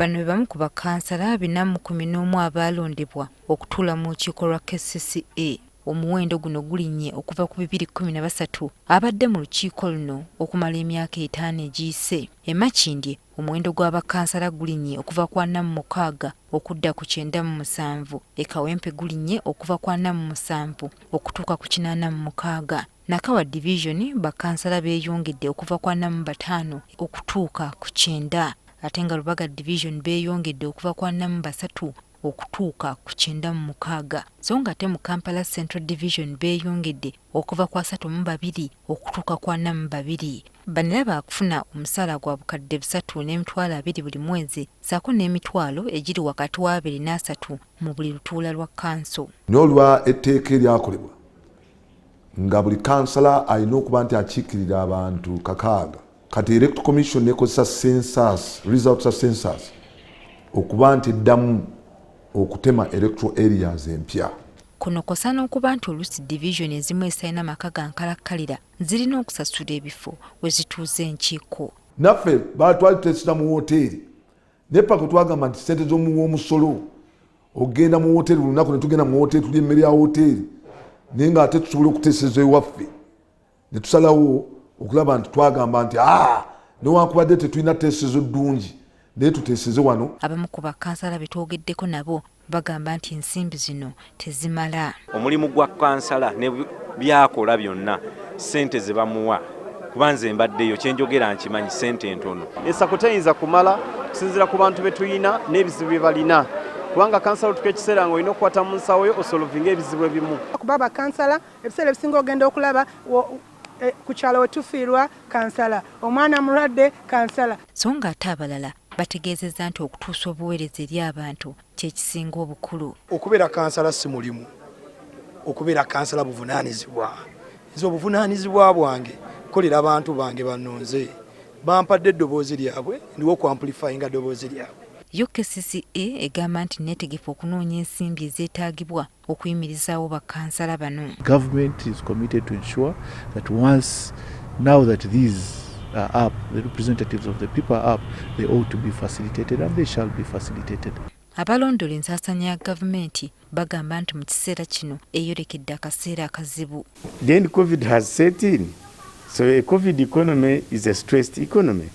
Bano be bamu ku bakansala 411 abalondebwa okutuula mu lukiiko lwa KCCA. Omuwendo guno gulinnye okuva ku 2013 abadde mu lukiiko luno okumala emyaka 5 egiyise. E Makindye omuwendo gw'abakansala gulinnye okuva ku 46 okudda ku 97. E Kawempe gulinnye okuva ku 47 okutuuka ku 86. Nakawa Division bakansala beeyongedde okuva ku 45 okutuuka ku 9. Ate nga Lubaga Division beeyongedde okuva ku 43 okutuuka ku 96. So nga ate mu Kampala Central Division beeyongedde okuva ku 32 okutuuka ku 42. Banera baakufuna omusaala gwa bukadde 3 n'emitwalo 20 buli mwezi saako n'emitwalo egiri wakati wa 2 na 3 mu buli lutuula lwa kanso. N'olwa etteeka eryakolebwa nga buli kansala alina okuba nti akiikirira abantu 6. Kati Electoral Commission nekozesa census, results of census okuba nti eddamu okutema electoral areas empya. Kuno kosa n'okuba nti oluusi division ezimu ezirina maka gankalakkalira zirina okusasula ebifo we zituuza enkiiko. Naffe twalitesera mu woteeri naye paka twagamba nti ssente z'omusolo ogenda mu woteeri buli lunaku ne tugenda mu woteeri tulya emmere ya woteeri naye ng'ate tusobole okuteeseza ewaffe ne tusalawo okulaba nti twagamba nti newankubadde tetulina tteesezo ddungi naye tuteeseze wano. Abamu ku bakansala betwogeddeko nabo bagamba nti ensimbi zino tezimala. Omulimu gwa kansala ne byakola byonna ssente ze bamuwa kuba nze mbaddeyo kyenjogera nkimanyi ssente ntono. Ensako teyinza kumala kusinziira ku bantu be tuyina n'ebizibu bye balina kubanga kansala tuka ekiseera nga olina okukwata mu nsawo yo osolovinga ebizibu ebimu. Kuba bakansala ebiseera ebisinga ogenda okulaba ku kyalo we tufiirwa kansala, omwana mulwadde kansala. So nga ate abalala bategeezezza nti okutuusa obuweereza eri abantu kyekisinga obukulu. Okubeera kansala si mulimu, okubeera kansala buvunaanyizibwa. Nze obuvunaanyizibwa bwange kolera abantu bange bannonze bampadde eddoboozi lyabwe ndiwo okwamplifyinga ddoboozi lyabwe. KCCA egamba nti neetegefu okunoonya ensimbi ezeetaagibwa okuyimirizaawo bakansala bano. Government is committed to ensure that now that these are up, the representatives of the people are up, they ought to be facilitated and they shall be facilitated. Abalondola ensaasaanya ya gavumenti bagamba nti mu kiseera kino eyolekedde akaseera akazibu. The end COVID has set in. So a COVID economy is a stressed economy.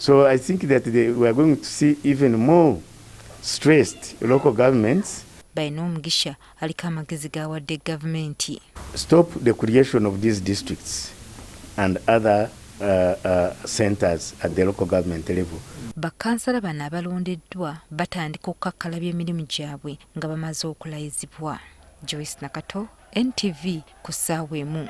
So I think that we are going to see even more stressed local governments. Balina omugisha aliko amagezi gawadde gavumenti. Stop the creation of these districts and other centers at the local government level. Bakansala bano abalondeddwa batandika okukakkalabya emirimu gyabwe nga bamaze okulayizibwa. Joyce Nakato, NTV ku ssaawa emu.